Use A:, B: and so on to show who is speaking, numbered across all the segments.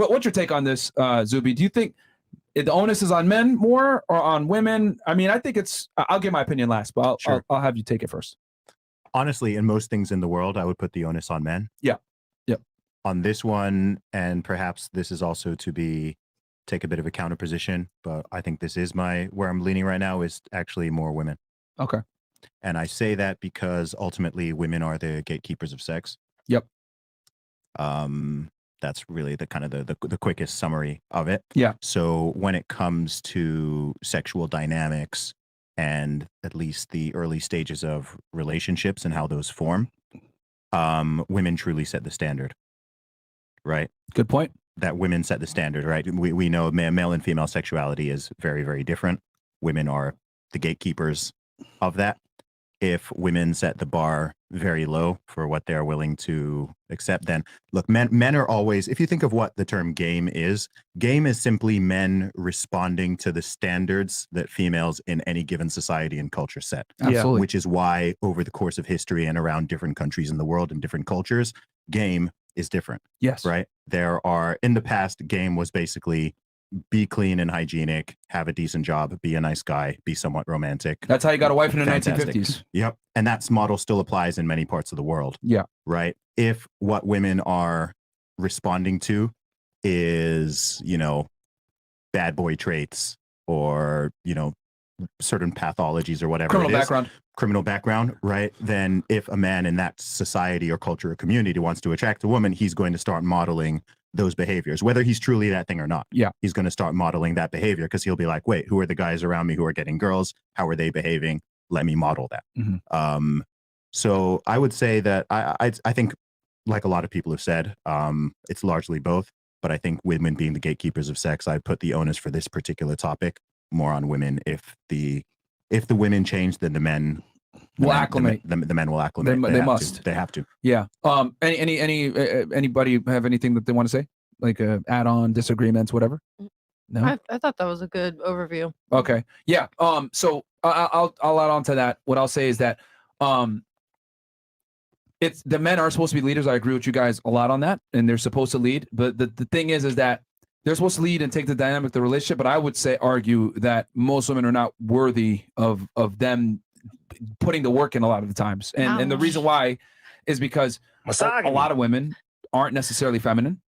A: What's your take on this, Zuby? Do you think the onus is on men more or on women? I mean, I think I'll give my opinion last, but I'll have you take it first.
B: Honestly, in most things in the world, I would put the onus on men.
A: Yeah. Yep.
B: On this one, and perhaps this is also to take a bit of a counter position, but I think this is where I'm leaning right now is actually more women.
A: Okay.
B: And I say that because ultimately women are the gatekeepers of sex.
A: Yep.
B: That's really the kind of the quickest summary of it.
A: Yeah.
B: So when it comes to sexual dynamics and at least the early stages of relationships and how those form, women truly set the standard, right?
A: Good point.
B: That women set the standard, right? We know male and female sexuality is very, very different. Women are the gatekeepers of that. If women set the bar very low for what they're willing to accept, then look, men are always, if you think of what the term game is simply men responding to the standards that females in any given society and culture set.
A: Absolutely.
B: Which is why over the course of history and around different countries in the world and different cultures, game is different.
A: Yes.
B: Right? In the past, game was basically be clean and hygienic, have a decent job, be a nice guy, be somewhat romantic.
A: That's how you got a wife in the
B: Fantastic.
A: 1950s.
B: Yep. And that model still applies in many parts of the world.
A: Yeah.
B: Right. If what women are responding to is, bad boy traits or, certain pathologies or whatever criminal background, right? Then if a man in that society or culture or community wants to attract a woman, he's going to start modeling those behaviors, whether he's truly that thing or not.
A: Yeah.
B: He's going to start modeling that behavior because he'll be like, wait, who are the guys around me who are getting girls? How are they behaving? Let me model that.
A: Mm-hmm.
B: So I would say that I think, like a lot of people have said, it's largely both. But I think women being the gatekeepers of sex, I put the onus for this particular topic more on women. If the women change, then the men
A: will acclimate.
B: The men will acclimate.
A: They must.
B: They have to.
A: Yeah. Anybody have anything that they want to say? Like add-on disagreements, whatever? No.
C: I thought that was a good overview.
A: Okay. Yeah. So I'll add on to that. What I'll say is that it's the men are supposed to be leaders. I agree with you guys a lot on that, and they're supposed to lead. But the thing is that they're supposed to lead and take the dynamic of the relationship. But I would argue that most women are not worthy of them putting the work in a lot of the times. And the reason why is because a lot of women aren't necessarily feminine.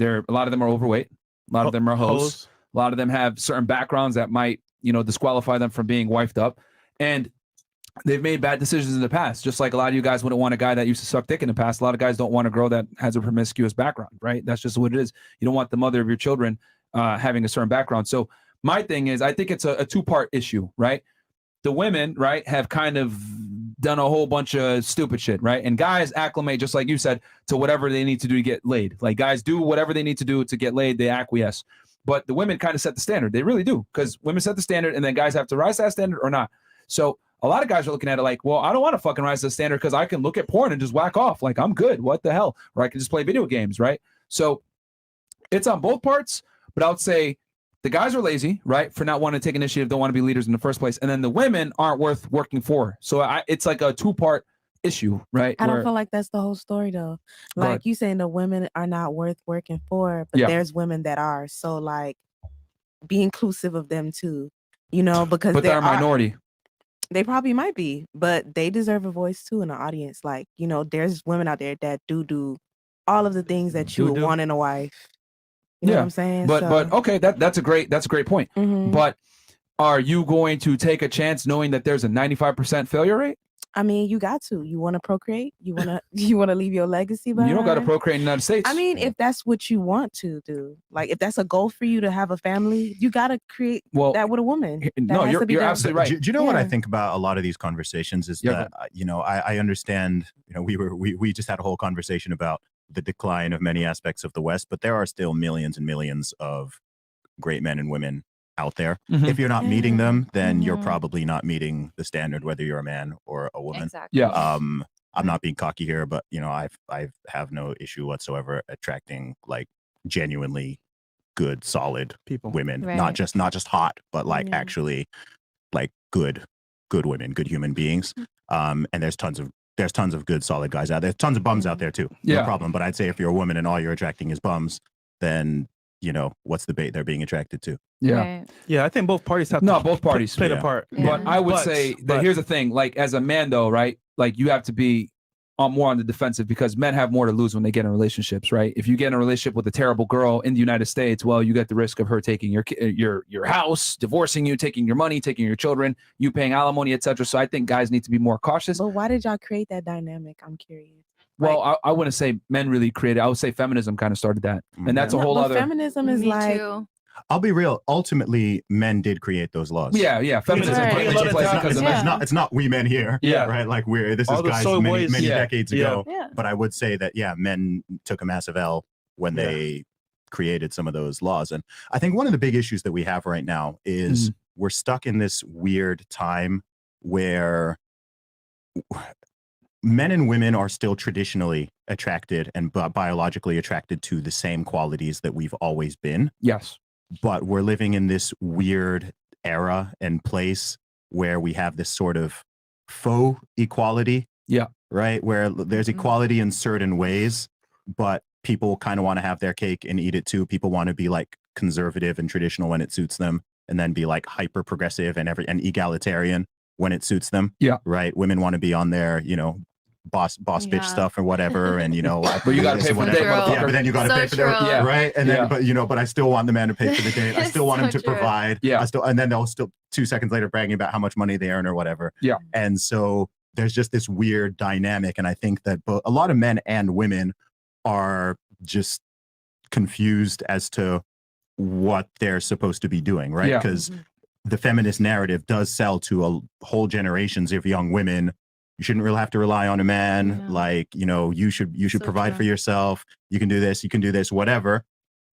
A: A lot of them are overweight. A lot of them are hoes. A lot of them have certain backgrounds that might, disqualify them from being wifed up. And they've made bad decisions in the past. Just like a lot of you guys wouldn't want a guy that used to suck dick in the past. A lot of guys don't want a girl that has a promiscuous background, right? That's just what it is. You don't want the mother of your children having a certain background. So my thing is, I think it's a two-part issue, right? The women, right, have kind of done a whole bunch of stupid shit, right? And guys acclimate, just like you said, to whatever they need to do to get laid. Like guys do whatever they need to do to get laid. They acquiesce. But the women kind of set the standard. They really do, because women set the standard and then guys have to rise to that standard or not. So a lot of guys are looking at it like, well, I don't want to fucking rise to the standard because I can look at porn and just whack off. Like, I'm good. What the hell? Or I can just play video games, right? So it's on both parts, but I would say the guys are lazy, right, for not wanting to take initiative, don't want to be leaders in the first place. And then the women aren't worth working for. So it's like a two-part issue, right?
D: I don't feel like that's the whole story, though. Like you saying the women are not worth working for, but there's women that are. So, like, be inclusive of them, too, because
A: they're a minority.
D: They probably might be, but they deserve a voice, too, in the audience. Like, there's women out there that do all of the things that you would want in a wife. You know what I'm saying?
A: But okay, that's a great point.
D: Mm-hmm.
A: But are you going to take a chance knowing that there's a 95% failure rate?
D: I mean, you got to. You want to procreate? You want to leave your legacy behind?
A: You don't got to procreate in the United States.
D: I mean, if that's what you want to do, like if that's a goal for you to have a family, you got to create that with a woman.
A: No, you're absolutely right.
B: Do you know what I think about a lot of these conversations is that, I understand, we just had a whole conversation about the decline of many aspects of the West, but there are still millions and millions of great men and women out there.
A: Mm-hmm.
B: If you're not meeting them, then you're probably not meeting the standard, whether you're a man or a woman.
C: Exactly.
A: Yeah.
B: I'm not being cocky here, but I have no issue whatsoever attracting like genuinely good, solid
A: people,
B: women,
C: right.
B: not just hot, but like actually like good women, good human beings. And there's tons of good, solid guys out there. There's tons of bums out there too. No problem. But I'd say if you're a woman and all you're attracting is bums, then what's the bait they're being attracted to?
A: Yeah.
C: Right.
E: Yeah, I think both parties have
A: No,
E: to
A: both parties.
E: play the
B: Yeah.
E: part.
C: Yeah.
A: But I would say that here's the thing, like as a man though, right? Like you have to be more on the defensive because men have more to lose when they get in relationships, right? If you get in a relationship with a terrible girl in the United States, well, you get the risk of her taking your house, divorcing you, taking your money, taking your children, you paying alimony, etc. So I think guys need to be more cautious.
D: But why did y'all create that dynamic? I'm curious.
A: Well, I wouldn't say men really created. I would say feminism kind of started that, and that's a whole other.
D: Feminism is
C: Me
D: like.
C: too.
B: I'll be real. Ultimately, men did create those laws.
A: Yeah. Feminism
C: Right.
A: came into play because of men.
B: It's not we men here.
A: Yeah.
B: Right. Like this
E: All
B: is
E: the
B: guys
E: soy
B: many
E: boys.
B: decades ago.
C: Yeah.
B: But I would say that men took a massive L when they created some of those laws. And I think one of the big issues that we have right now is we're stuck in this weird time where men and women are still traditionally attracted and biologically attracted to the same qualities that we've always been.
A: Yes.
B: But we're living in this weird era and place where we have this sort of faux equality.
A: Yeah.
B: Right. Where there's equality in certain ways, but people kind of want to have their cake and eat it too. People want to be like conservative and traditional when it suits them, and then be like hyper progressive and egalitarian when it suits them.
A: Yeah.
B: Right. Women want to be on their, boss bitch stuff or whatever, and
A: but you got to pay for the date,
B: yeah, but then you got to pay for their right, and then but I still want the man to pay for the date. I still want him to provide. Yeah, and then they'll still 2 seconds later bragging about how much money they earn or whatever.
A: Yeah,
B: and so there's just this weird dynamic, and I think that a lot of men and women are just confused as to what they're supposed to be doing, right? Because the feminist narrative does sell to a whole generations of young women. You shouldn't really have to rely on a man. Yeah. Like, you should provide for yourself. You can do this, whatever.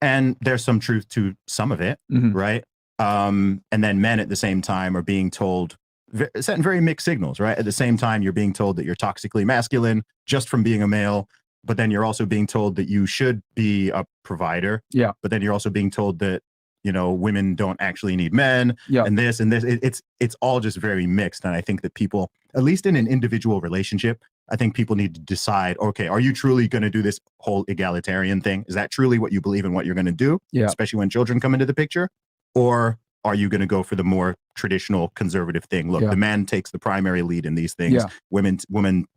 B: And there's some truth to some of it, right? And then men at the same time are being told, sending very mixed signals, right? At the same time, you're being told that you're toxically masculine just from being a male, but then you're also being told that you should be a provider. Yeah. But then you're also being told that, women don't actually need men, and this and this. It's all just very mixed. And I think that people, at least in an individual relationship, I think people need to decide, okay, are you truly going to do this whole egalitarian thing? Is that truly what you believe in what you're going to do? Yeah. Especially when children come into the picture? Or are you going to go for the more traditional conservative thing? Look, the man takes the primary lead in these things. Yeah. Women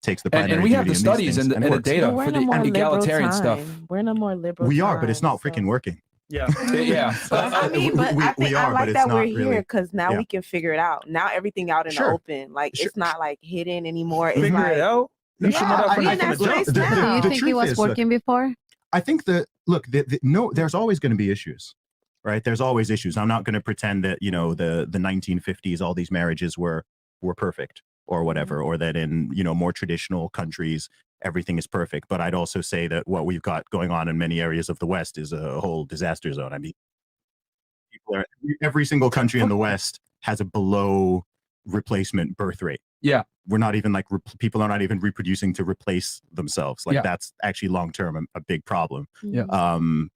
B: takes the primary
A: and we have the
B: in
A: studies and the data for the egalitarian stuff.
D: We're in a more liberal
B: We are, but it's not freaking working.
E: Yeah.
A: Yeah.
D: I mean, but I think I like that we're here because now we can figure it out. Now everything out in the open. Like it's not like hidden anymore. It's
E: figure
D: like,
E: it out. You should know that from the jump.
C: Do you think it was working before?
B: I think that no, there's always going to be issues. Right? There's always issues. I'm not going to pretend that, the 1950s, all these marriages were perfect or whatever, or that in, more traditional countries, everything is perfect. But I'd also say that what we've got going on in many areas of the West is a whole disaster zone. I mean, every single country in the West has a below replacement birth rate. Yeah. We're not even people are not even reproducing to replace themselves. That's actually long-term a big problem. Yeah.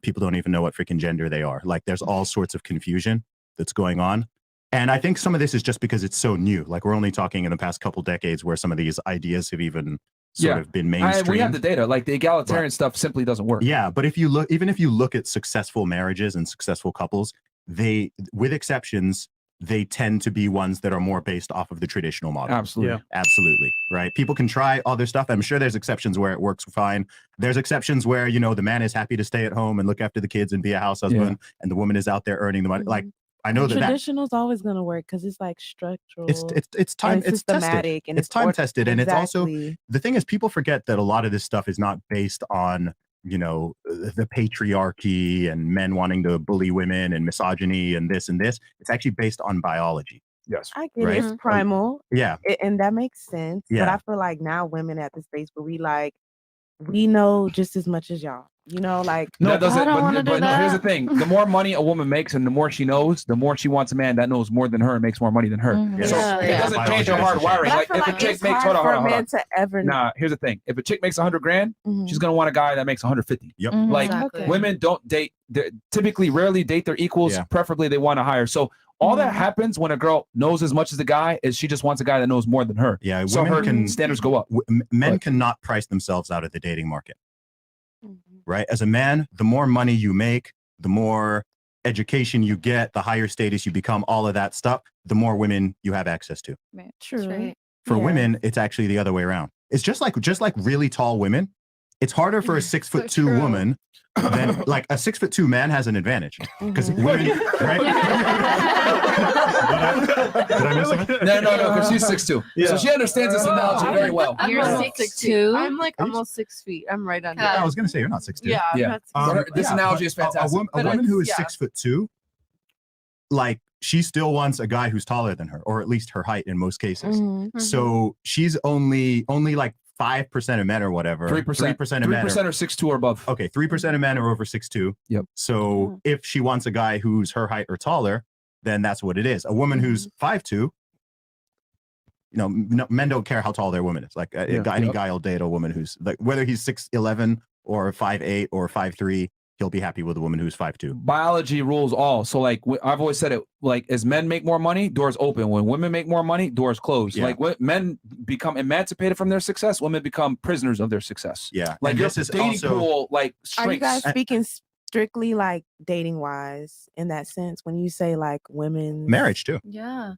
B: People don't even know what freaking gender they are. Like there's all sorts of confusion that's going on. And I think some of this is just because it's so new. Like we're only talking in the past couple decades where some of these ideas have even sort of been mainstream.
A: We have the data. Like the egalitarian stuff simply doesn't work.
B: Yeah, but if you look at successful marriages and successful couples, they, with exceptions, they tend to be ones that are more based off of the traditional model.
A: Absolutely.
B: Yeah. Absolutely. Right. People can try other stuff. I'm sure there's exceptions where it works fine. There's exceptions where, the man is happy to stay at home and look after the kids and be a house husband, and the woman is out there earning the money. Like, I know that
D: traditional is always going to work because it's like structural.
B: It's time. It's systematic tested. And it's time tested. And it's also, the thing is, people forget that a lot of this stuff is not based on, the patriarchy and men wanting to bully women and misogyny and this and this. It's actually based on biology.
A: Yes.
D: I get it. It's primal.
B: Yeah.
D: And that makes sense.
B: Yeah.
D: But I feel like now women at the space where we know just as much as y'all. No, that
A: doesn't. But here's the thing: the more money a woman makes, and the more she knows, the more she wants a man that knows more than her and makes more money than her. So it doesn't change her hard wiring. Like if a chick makes hold on. Nah, here's the thing: if a chick makes $100,000, she's gonna want a guy that makes 150.
B: Yep.
A: Like women don't date. Typically, rarely date their equals. Yeah. Preferably, they want to hire. So all that happens when a girl knows as much as the guy is she just wants a guy that knows more than her.
B: Yeah.
A: So her standards go up.
B: Men cannot price themselves out of the dating market. right? As a man, the more money you make, the more education you get, the higher status you become, all of that stuff, the more women you have access to.
C: Right.
D: True.
C: Right.
B: For
D: Yeah.
B: women, it's actually the other way around. It's just like really tall women. It's harder for a 6'2"
C: true.
B: woman than like a 6'2" man has an advantage because
D: Mhm.
B: women, right? Did I miss something?
A: No, because she's 6'2". So she understands this analogy very well.
C: You're
F: almost
C: 6'2"?
F: I'm like
B: Are you-
F: almost 6 feet. I'm right under.
B: I was gonna say you're not 6'2".
F: Yeah, I'm
A: Yeah.
F: not 6
A: But this analogy
B: but
A: is fantastic.
B: A
F: But
B: woman who is
F: it's- yeah.
B: 6'2", like she still wants a guy who's taller than her, or at least her height in most cases.
D: Mhm.
B: So she's only like 5% of men or whatever.
A: 3%.
B: 3% of men.
A: 3% are 6'2" or above.
B: Okay, 3% of men are over 6'2".
A: Yep.
B: So if she wants a guy who's her height or taller, then that's what it is. A woman who's 5'2", men don't care how tall their woman is. Like any guy will date a woman who's like, whether he's 6'11" or 5'8" or 5'3", he'll be happy with a woman who's 5'2".
A: Biology rules all. So like I've always said it, like as men make more money, doors open. When women make more money, doors close.
B: Yeah.
A: Like when men become emancipated from their success, women become prisoners of their success.
B: Yeah.
A: Like
B: And
A: your
B: this is
A: dating
B: also
A: pool like
D: Are you
A: shrinks.
D: guys speaking strictly like dating wise in that sense when you say like women
B: marriage too.
C: Yeah.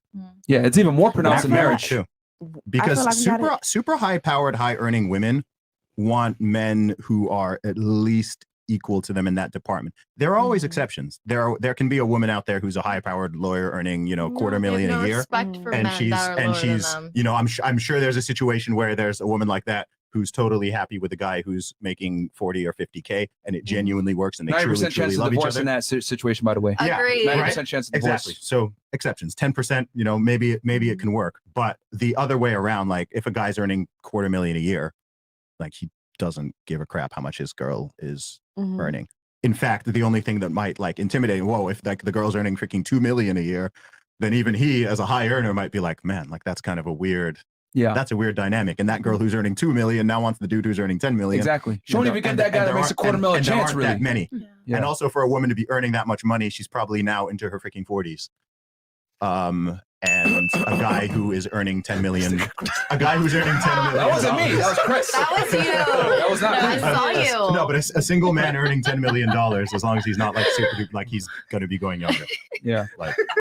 A: Yeah, it's even more pronounced in marriage.
B: too. Because
D: like we gotta-
B: super high powered, high earning women want men who are at least equal to them in that department. There are always exceptions. There can be a woman out there who's a high powered lawyer earning, $250,000 a year.
F: Respect for
B: And
F: men that are lower than them.
B: I'm sure there's a situation where there's a woman like that who's totally happy with a guy who's making 40 or 50 and it genuinely works and they
A: 90%
B: truly
A: chance of
B: love each
A: divorce
B: other.
A: in that situation, by the way.
B: Yeah,
F: Agreed.
A: 90% chance of divorce.
B: Exactly. So exceptions, 10%, maybe it can work. But the other way around, like if a guy's earning $250,000 a year, like he doesn't give a crap how much his girl is
D: Mhm.
B: earning. In fact, the only thing that might like intimidate, if like the girl's earning freaking $2 million a year, then even he as a high earner might be like, man, like that's kind of a weird, that's a weird dynamic. And that girl who's earning $2 million now wants the dude who's earning $10 million.
A: Exactly. She won't even get that guy that makes a $250,000
B: there
A: chance,
B: aren't
A: really.
B: that many.
A: Yeah.
B: And also for a woman to be earning that much money, she's probably now into her freaking 40s. And a guy who is earning $10 million, a guy who's earning $10 million.
A: That wasn't me. That was Chris.
C: That was you.
A: That was not
C: No, I
A: me.
C: saw you.
B: No, but a single man earning $10 million, as long as he's not like super, like he's going to be going younger.
A: Yeah.
B: Like